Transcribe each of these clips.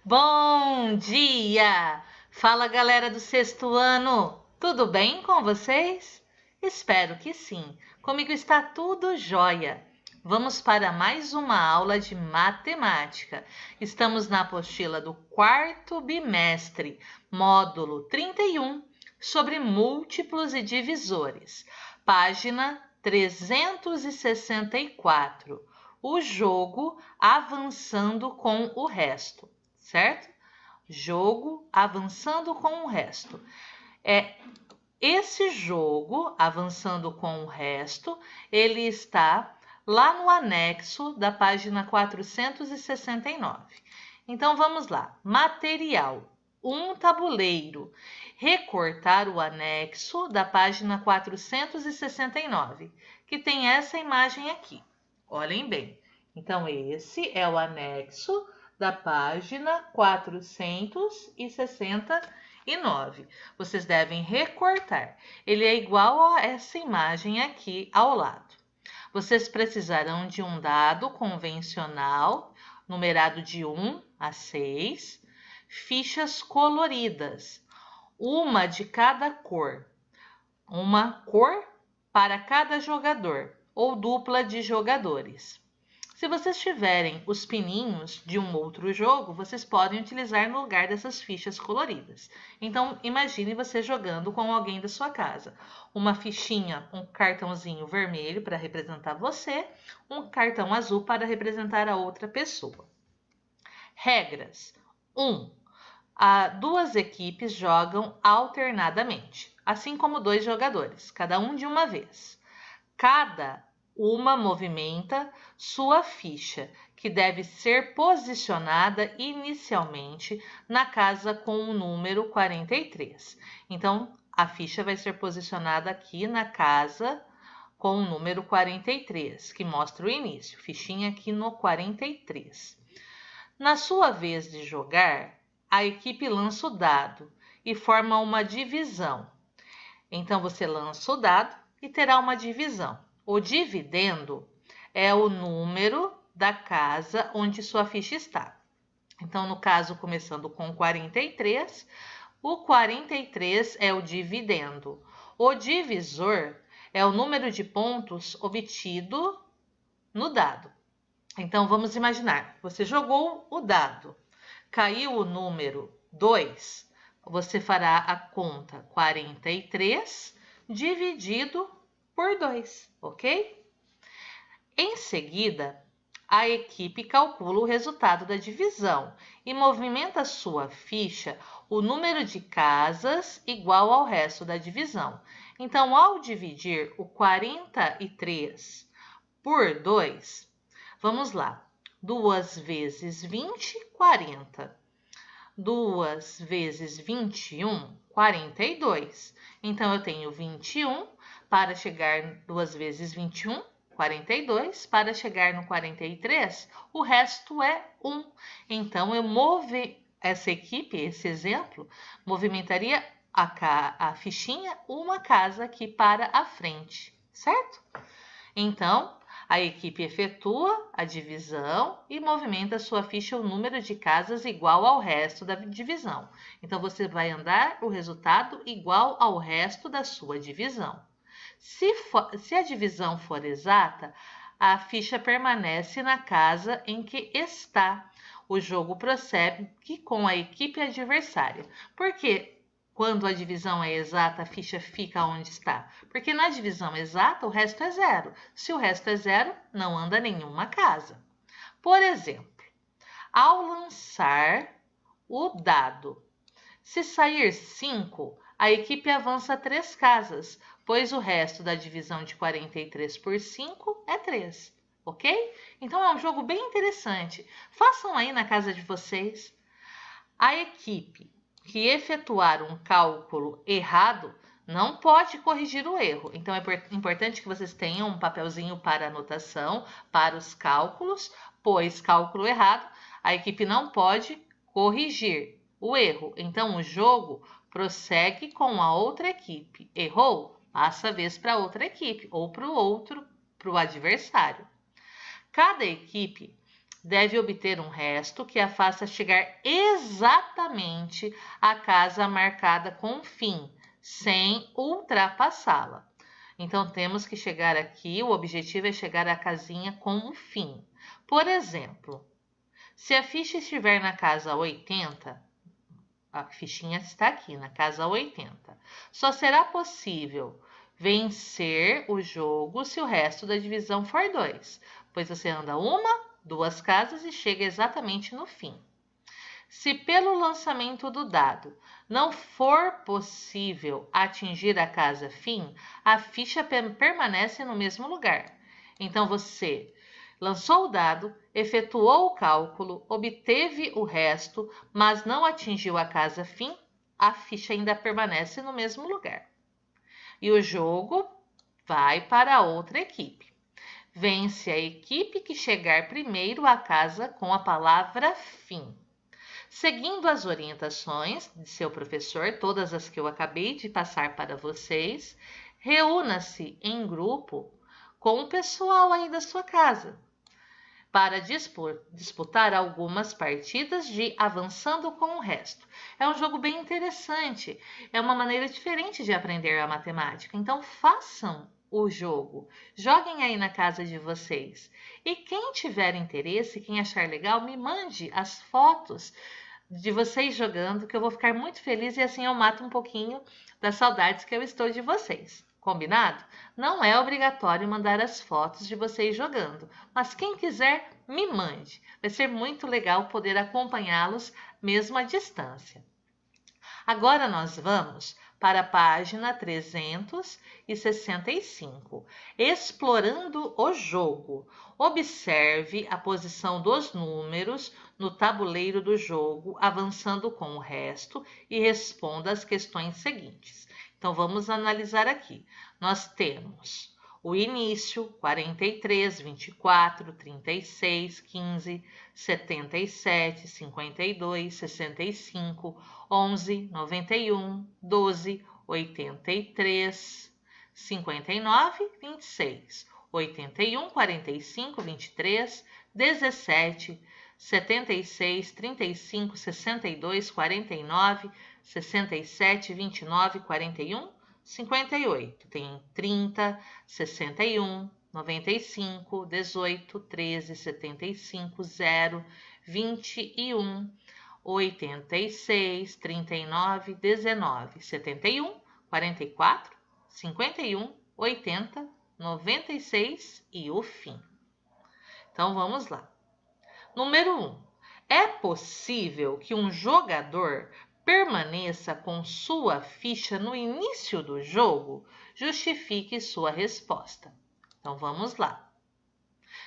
Bom dia! Fala, galera do sexto ano! Tudo bem com vocês? Espero que sim. Comigo está tudo jóia. Vamos para mais uma aula de matemática. Estamos na apostila do quarto bimestre, módulo 31, sobre múltiplos e divisores. Página 364. O jogo avançando com o resto. Certo? Jogo avançando com o resto. Esse jogo, avançando com o resto, ele está lá no anexo da página 469. Então, vamos lá. Material, um tabuleiro. Recortar o anexo da página 469, que tem essa imagem aqui. Olhem bem. Então, esse é o anexo da página 469. Vocês devem recortar. Ele é igual a essa imagem aqui ao lado. Vocês precisarão de um dado convencional, numerado de 1 a 6, fichas coloridas, uma de cada cor, uma cor para cada jogador ou dupla de jogadores. Se vocês tiverem os pininhos de um outro jogo, vocês podem utilizar no lugar dessas fichas coloridas. Então, imagine você jogando com alguém da sua casa. Uma fichinha, um cartãozinho vermelho para representar você, um cartão azul para representar a outra pessoa. Regras. 1. Duas equipes jogam alternadamente, assim como dois jogadores, cada um de uma vez. Cada uma movimenta sua ficha, que deve ser posicionada inicialmente na casa com o número 43. Então, a ficha vai ser posicionada aqui na casa com o número 43, que mostra o início. Fichinha aqui no 43. Na sua vez de jogar, a equipe lança o dado e forma uma divisão. Então, você lança o dado e terá uma divisão. O dividendo é o número da casa onde sua ficha está. Então, no caso, começando com 43, o 43 é o dividendo. O divisor é o número de pontos obtido no dado. Então, vamos imaginar, você jogou o dado, caiu o número 2, você fará a conta 43 dividido por 2, ok? Em seguida, a equipe calcula o resultado da divisão e movimenta sua ficha o número de casas igual ao resto da divisão. Então, ao dividir o 43 por 2, vamos lá. 2 vezes 20, 40. 2 vezes 21, 42. Então, eu tenho 21 para chegar 2 vezes 21, 42. Para chegar no 43, o resto é 1. Então, essa equipe, esse exemplo, movimentaria a fichinha uma casa aqui para a frente, certo? Então, a equipe efetua a divisão e movimenta sua ficha o número de casas igual ao resto da divisão. Então, você vai andar o resultado igual ao resto da sua divisão. Se a divisão for exata, a ficha permanece na casa em que está. O jogo prossegue com a equipe adversária. Por quê? Quando a divisão é exata, a ficha fica onde está. Porque na divisão exata, o resto é zero. Se o resto é zero, não anda nenhuma casa. Por exemplo, ao lançar o dado, se sair 5, a equipe avança 3 casas, pois o resto da divisão de 43 por 5 é 3. Ok? Então é um jogo bem interessante. Façam aí na casa de vocês. A equipe que efetuar um cálculo errado não pode corrigir o erro. Então, é importante que vocês tenham um papelzinho para anotação, para os cálculos, pois cálculo errado, a equipe não pode corrigir o erro. Então, o jogo prossegue com a outra equipe. Errou? Passa a vez para outra equipe ou para o adversário. Cada equipe deve obter um resto que a faça chegar exatamente à casa marcada com fim, sem ultrapassá-la. Então, temos que chegar aqui, o objetivo é chegar à casinha com um fim. Por exemplo, se a ficha estiver na casa 80, a fichinha está aqui, na casa 80, só será possível vencer o jogo se o resto da divisão for 2, pois você anda uma, 2 casas e chega exatamente no fim. Se pelo lançamento do dado não for possível atingir a casa fim, a ficha permanece no mesmo lugar. Então você lançou o dado, efetuou o cálculo, obteve o resto, mas não atingiu a casa fim, a ficha ainda permanece no mesmo lugar. E o jogo vai para a outra equipe. Vence a equipe que chegar primeiro à casa com a palavra fim. Seguindo as orientações de seu professor, todas as que eu acabei de passar para vocês, reúna-se em grupo com o pessoal aí da sua casa para disputar algumas partidas de avançando com o resto. É um jogo bem interessante, é uma maneira diferente de aprender a matemática, então façam o jogo, joguem aí na casa de vocês. E quem tiver interesse, quem achar legal, me mande as fotos de vocês jogando, que eu vou ficar muito feliz e assim eu mato um pouquinho das saudades que eu estou de vocês. Combinado? Não é obrigatório mandar as fotos de vocês jogando, mas quem quiser, me mande. Vai ser muito legal poder acompanhá-los mesmo à distância. Agora nós vamos para a página 365, explorando o jogo. Observe a posição dos números no tabuleiro do jogo, avançando com o resto e responda as questões seguintes. Então, vamos analisar aqui. Nós temos o início, 43, 24, 36, 15, 77, 52, 65, 11, 91, 12, 83, 59, 26, 81, 45, 23, 17, 76, 35, 62, 49, 67, 29, 41, 58. Tem 30, 61, 95, 18, 13, 75, 0, 21, 86, 39, 19, 71, 44, 51, 80, 96 e o fim. Então, vamos lá. Número 1. É possível que um jogador permaneça com sua ficha no início do jogo? Justifique sua resposta. Então, vamos lá.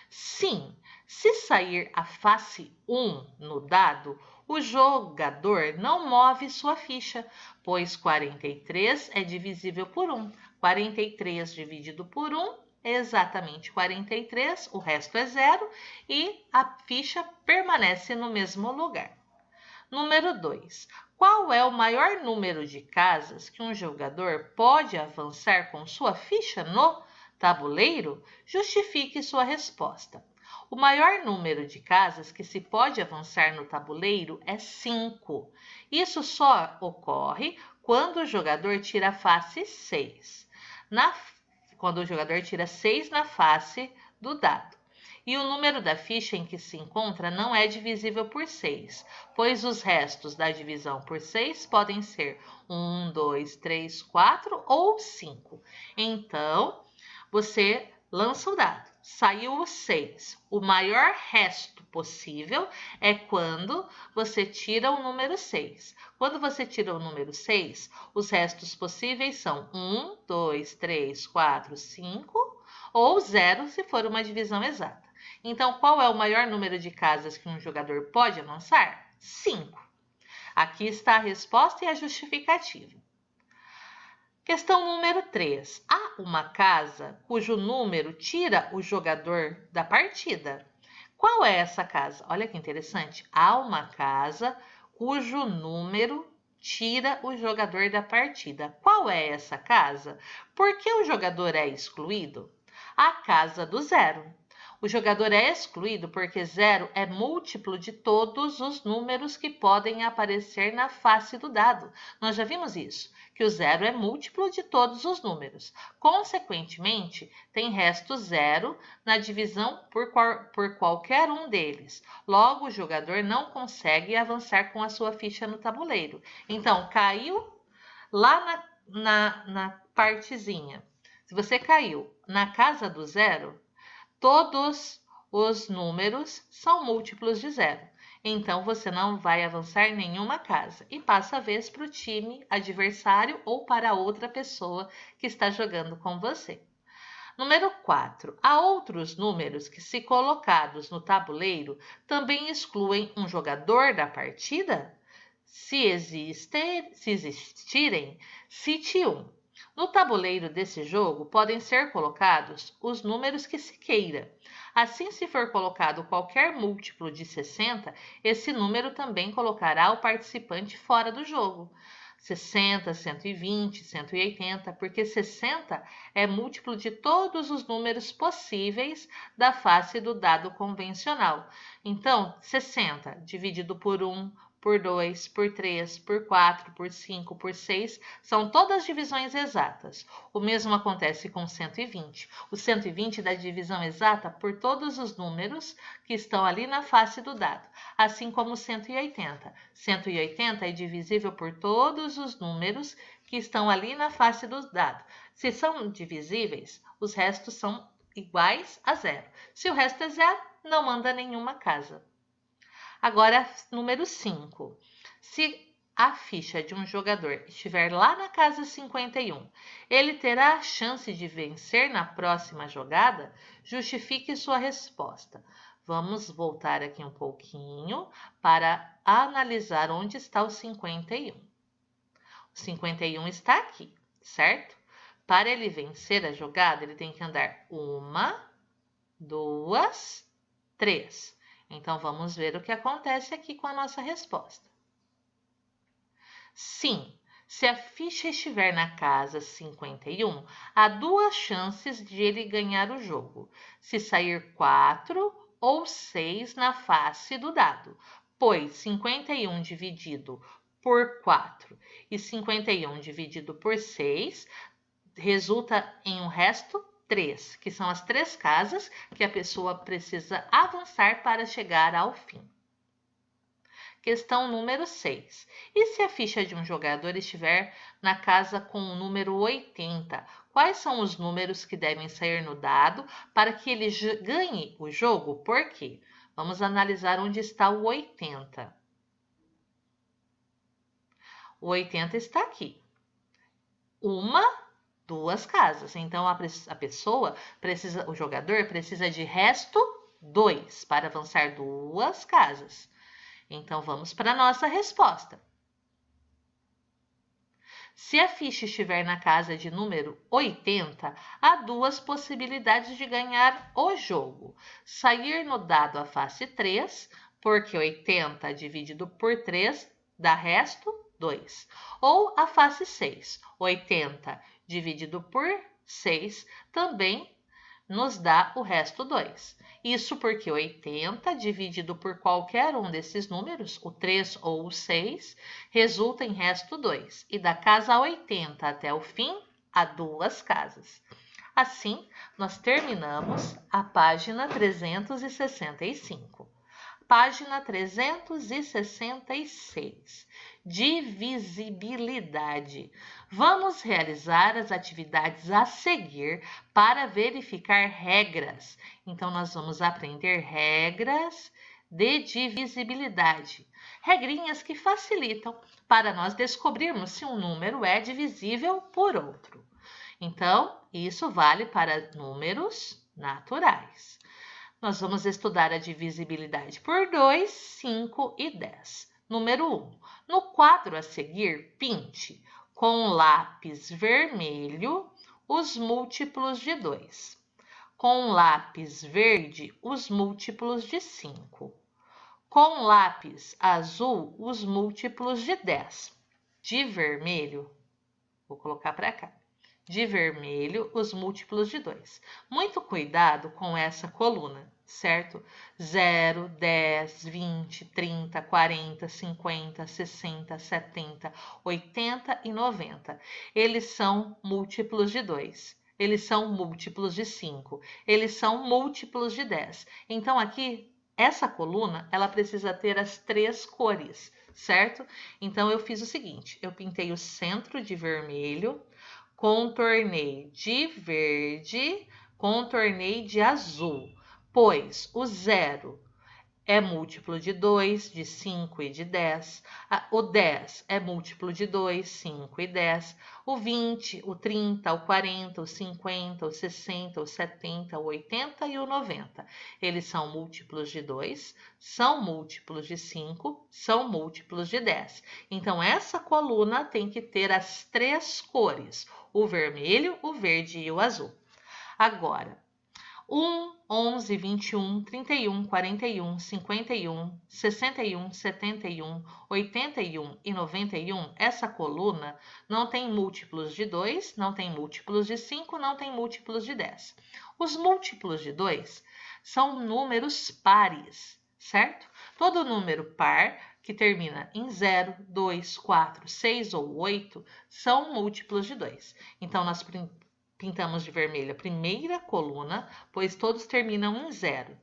Sim, se sair a face 1 no dado, o jogador não move sua ficha, pois 43 é divisível por 1. 43 dividido por 1 é exatamente 43, o resto é 0 e a ficha permanece no mesmo lugar. Número 2. Qual é o maior número de casas que um jogador pode avançar com sua ficha no tabuleiro? Justifique sua resposta. O maior número de casas que se pode avançar no tabuleiro é 5. Isso só ocorre quando o jogador tira a face 6. Quando o jogador tira 6 na face do dado. E o número da ficha em que se encontra não é divisível por 6, pois os restos da divisão por 6 podem ser 1, 2, 3, 4 ou 5. Então, você lança o dado. Saiu o 6. O maior resto possível é quando você tira o número 6. Quando você tira o número 6, os restos possíveis são 1, 2, 3, 4, 5 ou 0 se for uma divisão exata. Então, qual é o maior número de casas que um jogador pode avançar? 5. Aqui está a resposta e a justificativa. Questão número 3. Há uma casa cujo número tira o jogador da partida. Qual é essa casa? Olha que interessante. Há uma casa cujo número tira o jogador da partida. Qual é essa casa? Por que o jogador é excluído? A casa do 0. O jogador é excluído porque 0 é múltiplo de todos os números que podem aparecer na face do dado. Nós já vimos isso, que o 0 é múltiplo de todos os números. Consequentemente, tem resto 0 na divisão por qualquer um deles. Logo, o jogador não consegue avançar com a sua ficha no tabuleiro. Então, caiu lá na partezinha. Se você caiu na casa do 0, todos os números são múltiplos de 0. Então, você não vai avançar em nenhuma casa e passa a vez para o time adversário ou para outra pessoa que está jogando com você. Número 4. Há outros números que, se colocados no tabuleiro, também excluem um jogador da partida? Se existirem, cite um. No tabuleiro desse jogo, podem ser colocados os números que se queira. Assim, se for colocado qualquer múltiplo de 60, esse número também colocará o participante fora do jogo. 60, 120, 180, porque 60 é múltiplo de todos os números possíveis da face do dado convencional. Então, 60 dividido por 1, por 2, por 3, por 4, por 5, por 6, são todas divisões exatas. O mesmo acontece com 120. O 120 dá divisão exata por todos os números que estão ali na face do dado, assim como o 180. 180 é divisível por todos os números que estão ali na face do dado. Se são divisíveis, os restos são iguais a 0. Se o resto é 0, não manda nenhuma casa. Agora, número 5. Se a ficha de um jogador estiver lá na casa 51, ele terá a chance de vencer na próxima jogada? Justifique sua resposta. Vamos voltar aqui um pouquinho para analisar onde está o 51. O 51 está aqui, certo? Para ele vencer a jogada, ele tem que andar 1, 2, 3. Então, vamos ver o que acontece aqui com a nossa resposta. Sim, se a ficha estiver na casa 51, há 2 chances de ele ganhar o jogo. Se sair 4 ou 6 na face do dado, pois 51 dividido por 4 e 51 dividido por 6 resulta em um resto 3, que são as 3 casas que a pessoa precisa avançar para chegar ao fim. Questão número 6. E se a ficha de um jogador estiver na casa com o número 80? Quais são os números que devem sair no dado para que ele ganhe o jogo? Por quê? Vamos analisar onde está o 80. O 80 está aqui. 2 casas. Então, a pessoa precisa, o jogador precisa de resto 2 para avançar 2 casas. Então, vamos para a nossa resposta. Se a ficha estiver na casa de número 80, há 2 possibilidades de ganhar o jogo. Sair no dado a face 3, porque 80 dividido por 3 dá resto 2. Ou a face 6, 80 dividido por 6 também nos dá o resto 2. Isso porque 80 dividido por qualquer um desses números, o 3 ou o 6, resulta em resto 2. E da casa 80 até o fim, há 2 casas. Assim, nós terminamos a página 365. Página 366. Divisibilidade. Vamos realizar as atividades a seguir para verificar regras. Então, nós vamos aprender regras de divisibilidade. Regrinhas que facilitam para nós descobrirmos se um número é divisível por outro. Então, isso vale para números naturais. Nós vamos estudar a divisibilidade por 2, 5 e 10. Número 1. No quadro a seguir, pinte com lápis vermelho os múltiplos de 2. Com lápis verde, os múltiplos de 5. Com lápis azul, os múltiplos de 10. De vermelho, vou colocar para cá. de vermelho os múltiplos de 2. Muito cuidado com essa coluna, certo? 0, 10, 20, 30, 40, 50, 60, 70, 80 e 90. Eles são múltiplos de 2. Eles são múltiplos de 5. Eles são múltiplos de 10. Então, aqui, essa coluna, ela precisa ter as 3 cores, certo? Então, eu fiz o seguinte, eu pintei o centro de vermelho, contornei de verde, contornei de azul, pois o 0 é múltiplo de 2, de 5 e de 10. O 10 é múltiplo de 2, 5 e 10. O 20, o 30, o 40, o 50, o 60, o 70, o 80 e o 90. Eles são múltiplos de 2, são múltiplos de 5, são múltiplos de 10. Então, essa coluna tem que ter as 3 cores, o vermelho, o verde e o azul. Agora, 1, 11, 21, 31, 41, 51, 61, 71, 81 e 91, essa coluna não tem múltiplos de 2, não tem múltiplos de 5, não tem múltiplos de 10. Os múltiplos de 2 são números pares, certo? Todo número par que termina em 0, 2, 4, 6 ou 8 são múltiplos de 2. Então, nós pintamos de vermelho a primeira coluna, pois todos terminam em 0.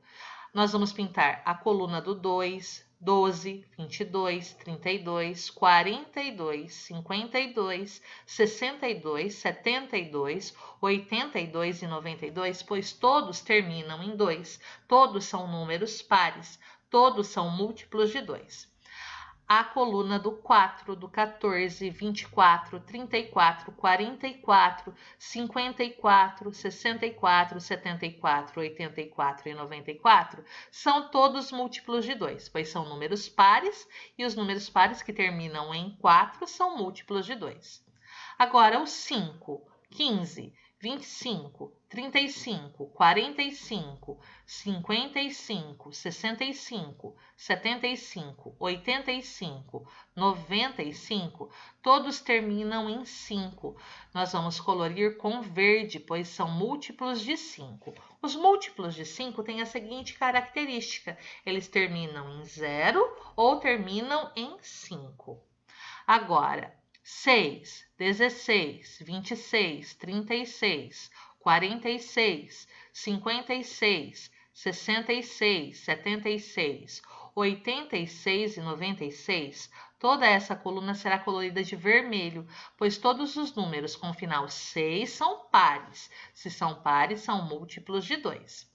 Nós vamos pintar a coluna do 2, 12, 22, 32, 42, 52, 62, 72, 82 e 92, pois todos terminam em 2. Todos são números pares, todos são múltiplos de 2. A coluna do 4, do 14, 24, 34, 44, 54, 64, 74, 84 e 94 são todos múltiplos de 2, pois são números pares e os números pares que terminam em 4 são múltiplos de 2. Agora, o 5, 15, 25, 35, 45, 55, 65, 75, 85, 95, todos terminam em 5. Nós vamos colorir com verde, pois são múltiplos de 5. Os múltiplos de 5 têm a seguinte característica: eles terminam em 0 ou terminam em 5. Agora, 6, 16, 26, 36, 46, 56, 66, 76, 86 e 96, toda essa coluna será colorida de vermelho, pois todos os números com final 6 são pares. Se são pares, são múltiplos de 2.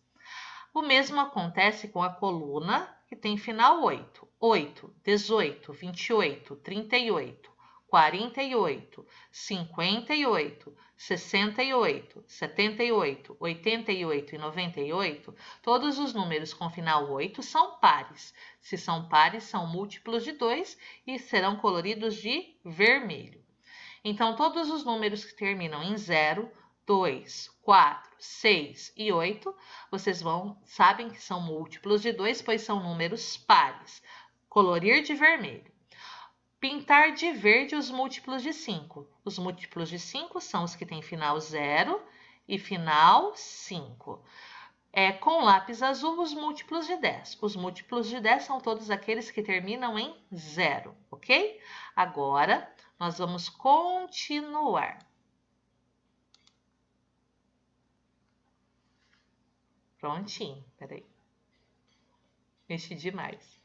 O mesmo acontece com a coluna que tem final 8. 8, 18, 28, 38, 48, 58, 68, 78, 88 e 98, todos os números com final 8 são pares. Se são pares, são múltiplos de 2 e serão coloridos de vermelho. Então, todos os números que terminam em 0, 2, 4, 6 e 8, vocês sabem que são múltiplos de 2, pois são números pares. Colorir de vermelho. Pintar de verde os múltiplos de 5. Os múltiplos de 5 são os que têm final 0 e final 5. Com lápis azul, os múltiplos de 10. Os múltiplos de 10 são todos aqueles que terminam em 0, ok? Agora, nós vamos continuar. Prontinho, peraí. Mexi demais.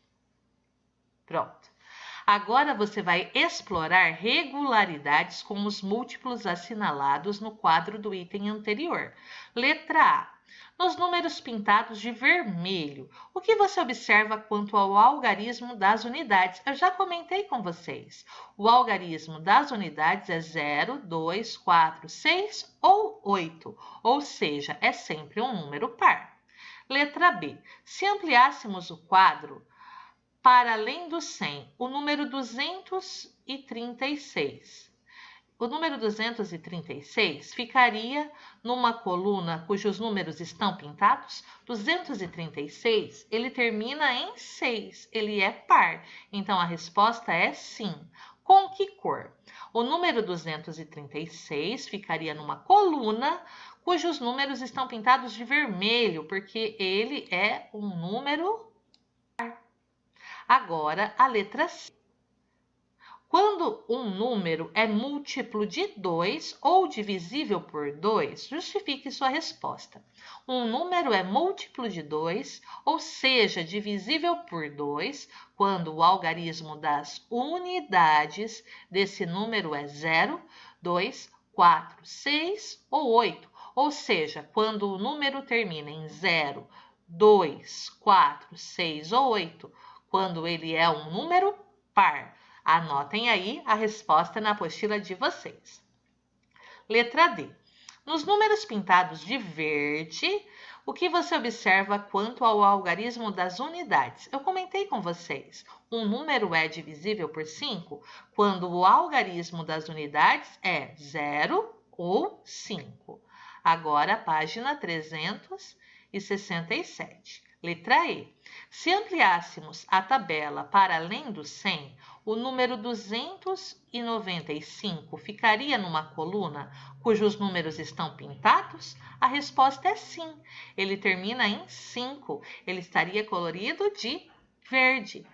Pronto. Agora você vai explorar regularidades com os múltiplos assinalados no quadro do item anterior. Letra A. Nos números pintados de vermelho, o que você observa quanto ao algarismo das unidades? Eu já comentei com vocês. O algarismo das unidades é 0, 2, 4, 6 ou 8, ou seja, é sempre um número par. Letra B. Se ampliássemos o quadro para além do 100, o número 236. O número 236 ficaria numa coluna cujos números estão pintados. 236, ele termina em 6, ele é par. Então, a resposta é sim. Com que cor? O número 236 ficaria numa coluna cujos números estão pintados de vermelho, porque ele é um número par. Agora, a letra C. Quando um número é múltiplo de 2 ou divisível por 2, justifique sua resposta. Um número é múltiplo de 2, ou seja, divisível por 2, quando o algarismo das unidades desse número é 0, 2, 4, 6 ou 8. Ou seja, quando o número termina em 0, 2, 4, 6 ou 8, quando ele é um número par. Anotem aí a resposta na apostila de vocês. Letra D. Nos números pintados de verde, o que você observa quanto ao algarismo das unidades? Eu comentei com vocês. Um número é divisível por 5 quando o algarismo das unidades é 0 ou 5. Agora, página 367. Letra E. Se ampliássemos a tabela para além do 100, o número 295 ficaria numa coluna cujos números estão pintados? A resposta é sim. Ele termina em 5. Ele estaria colorido de verde.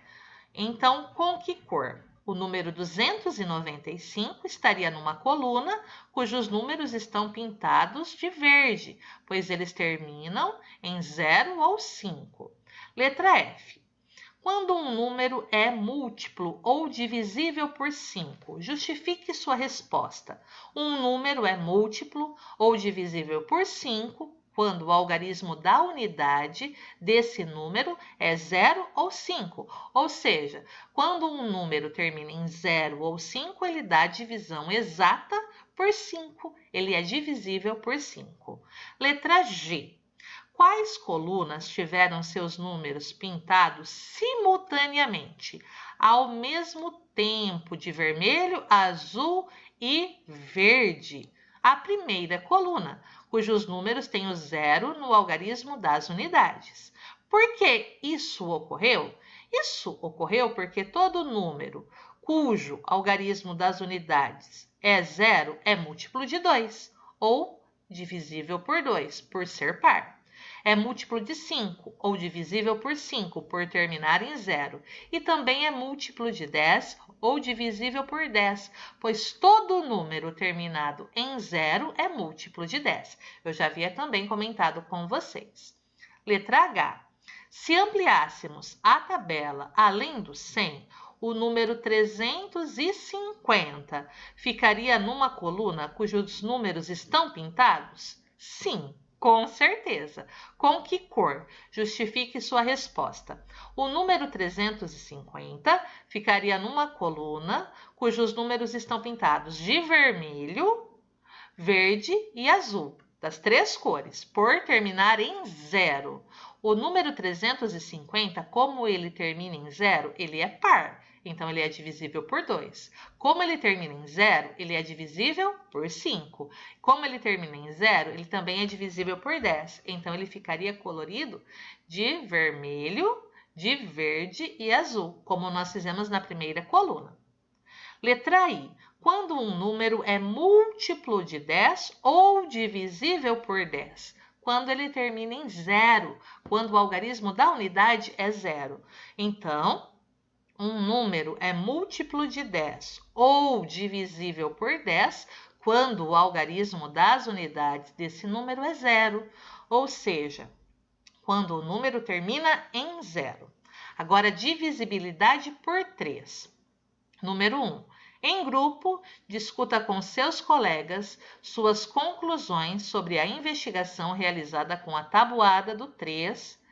Então, com que cor? O número 295 estaria numa coluna cujos números estão pintados de verde, pois eles terminam em 0 ou 5. Letra F. Quando um número é múltiplo ou divisível por 5, justifique sua resposta. Um número é múltiplo ou divisível por 5 quando o algarismo da unidade desse número é 0 ou 5. Ou seja, quando um número termina em 0 ou 5, ele dá divisão exata por 5. Ele é divisível por 5. Letra G. Quais colunas tiveram seus números pintados simultaneamente, ao mesmo tempo, de vermelho, azul e verde? A primeira coluna, cujos números têm o 0 no algarismo das unidades. Por que isso ocorreu? Isso ocorreu porque todo número cujo algarismo das unidades é 0 é múltiplo de 2, ou divisível por 2, por ser par. É múltiplo de 5, ou divisível por 5, por terminar em 0. E também é múltiplo de 10, ou divisível por 10, pois todo número terminado em 0 é múltiplo de 10. Eu já havia também comentado com vocês. Letra H. Se ampliássemos a tabela além do 100, o número 350 ficaria numa coluna cujos números estão pintados? Sim. Com certeza. Com que cor? Justifique sua resposta. O número 350 ficaria numa coluna cujos números estão pintados de vermelho, verde e azul, das três cores, por terminar em 0. O número 350, como ele termina em 0, ele é par. Então, ele é divisível por 2. Como ele termina em 0, ele é divisível por 5. Como ele termina em 0, ele também é divisível por 10. Então, ele ficaria colorido de vermelho, de verde e azul, como nós fizemos na primeira coluna. Letra I. Quando um número é múltiplo de 10 ou divisível por 10. Quando ele termina em 0, quando o algarismo da unidade é 0. Então, um número é múltiplo de 10 ou divisível por 10 quando o algarismo das unidades desse número é 0, ou seja, quando o número termina em 0. Agora, divisibilidade por 3. Número 1. Em grupo, discuta com seus colegas suas conclusões sobre a investigação realizada com a tabuada do 3.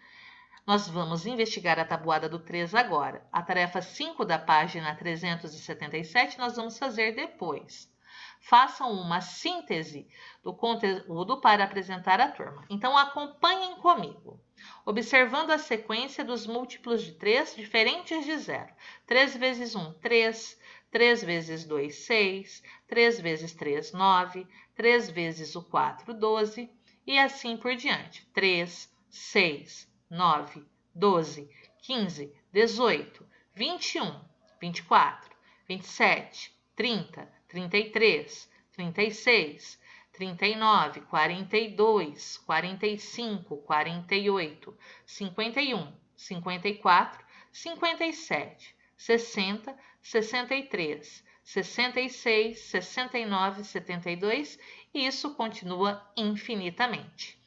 Nós vamos investigar a tabuada do 3 agora. A tarefa 5 da página 377 nós vamos fazer depois. Façam uma síntese do conteúdo para apresentar à turma. Então, acompanhem comigo. Observando a sequência dos múltiplos de 3 diferentes de 0. 3 vezes 1, 3. 3 vezes 2, 6. 3 vezes 3, 9. 3 vezes o 4, 12. E assim por diante. 3, 6, 9, 12, 15, 18, 21, 24, 27, 30, 33, 36, 39, 42, 45, 48, 51, 54, 57, 60, 63, 66, 69, 72 e isso continua infinitamente.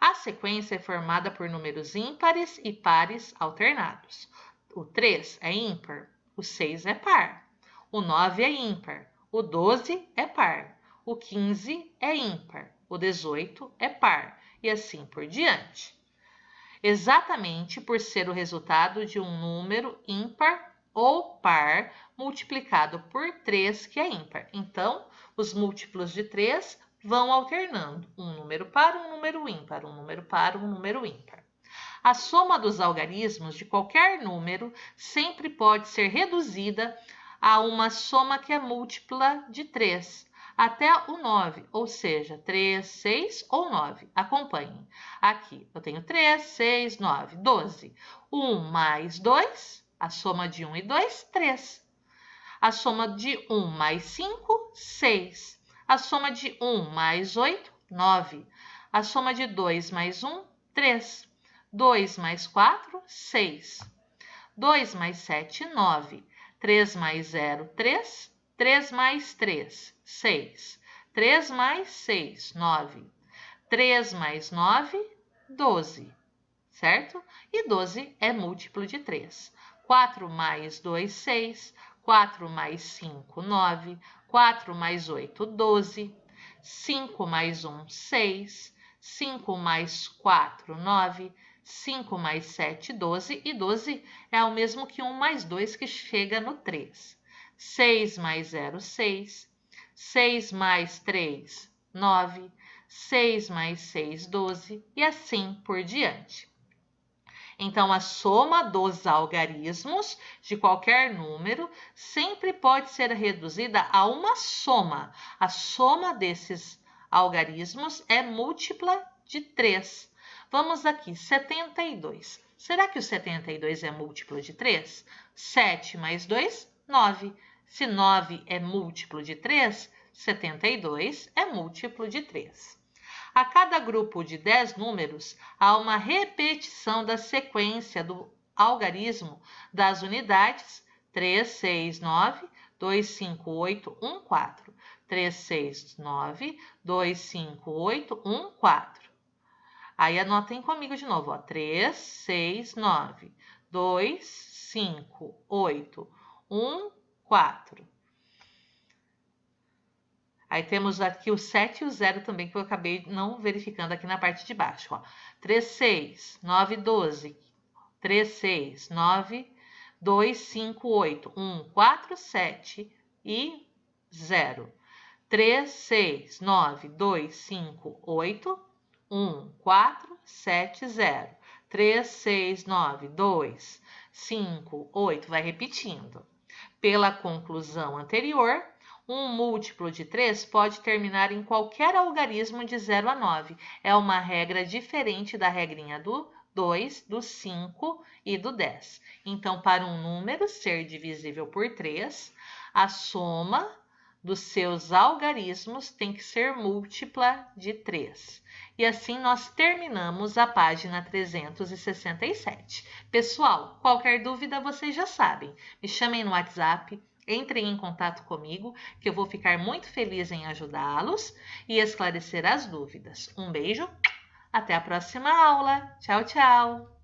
A sequência é formada por números ímpares e pares alternados. O 3 é ímpar, o 6 é par, o 9 é ímpar, o 12 é par, o 15 é ímpar, o 18 é par e assim por diante. Exatamente por ser o resultado de um número ímpar ou par multiplicado por 3 que é ímpar. Então, os múltiplos de 3 vão alternando, um número par, um número ímpar, um número par, um número ímpar. A soma dos algarismos de qualquer número sempre pode ser reduzida a uma soma que é múltipla de 3, até o 9, ou seja, 3, 6 ou 9. Acompanhem. Aqui eu tenho 3, 6, 9, 12. 1 mais 2, a soma de 1 e 2, 3. A soma de 1 mais 5, 6. A soma de 1 mais 8, 9. A soma de 2 mais 1, 3. 2 mais 4, 6. 2 mais 7, 9. 3 mais 0, 3. 3 mais 3, 6. 3 mais 6, 9. 3 mais 9, 12. Certo? E 12 é múltiplo de 3. 4 mais 2, 6. 4 mais 5, 9. 4 mais 8, 12. 5 mais 1, 6. 5 mais 4, 9. 5 mais 7, 12. E 12 é o mesmo que 1 mais 2, que chega no 3. 6 mais 0, 6. 6 mais 3, 9. 6 mais 6, 12. E assim por diante. Então, a soma dos algarismos de qualquer número sempre pode ser reduzida a uma soma. A soma desses algarismos é múltipla de 3. Vamos aqui, 72. Será que o 72 é múltiplo de 3? 7 mais 2, 9. Se 9 é múltiplo de 3, 72 é múltiplo de 3. A cada grupo de 10 números, há uma repetição da sequência do algarismo das unidades 3, 6, 9, 2, 5, 8, 1, 4. 3, 6, 9, 2, 5, 8, 1, 4. Aí anotem comigo de novo, ó. 3, 6, 9, 2, 5, 8, 1, 4. Aí temos aqui o 7 e o 0 também, que eu acabei não verificando aqui na parte de baixo. Ó. 3, 6, 9, 12, 3, 6, 9, 2, 5, 8, 1, 4, 7 e 0. 3, 6, 9, 2, 5, 8, 1, 4, 7, 0. 3, 6, 9, 2, 5, 8. Vai repetindo. Pela conclusão anterior, um múltiplo de 3 pode terminar em qualquer algarismo de 0 a 9. É uma regra diferente da regrinha do 2, do 5 e do 10. Então, para um número ser divisível por 3, a soma dos seus algarismos tem que ser múltipla de 3. E assim nós terminamos a página 367. Pessoal, qualquer dúvida vocês já sabem. Me chamem no WhatsApp, entrem em contato comigo, que eu vou ficar muito feliz em ajudá-los e esclarecer as dúvidas. Um beijo, até a próxima aula. Tchau, tchau!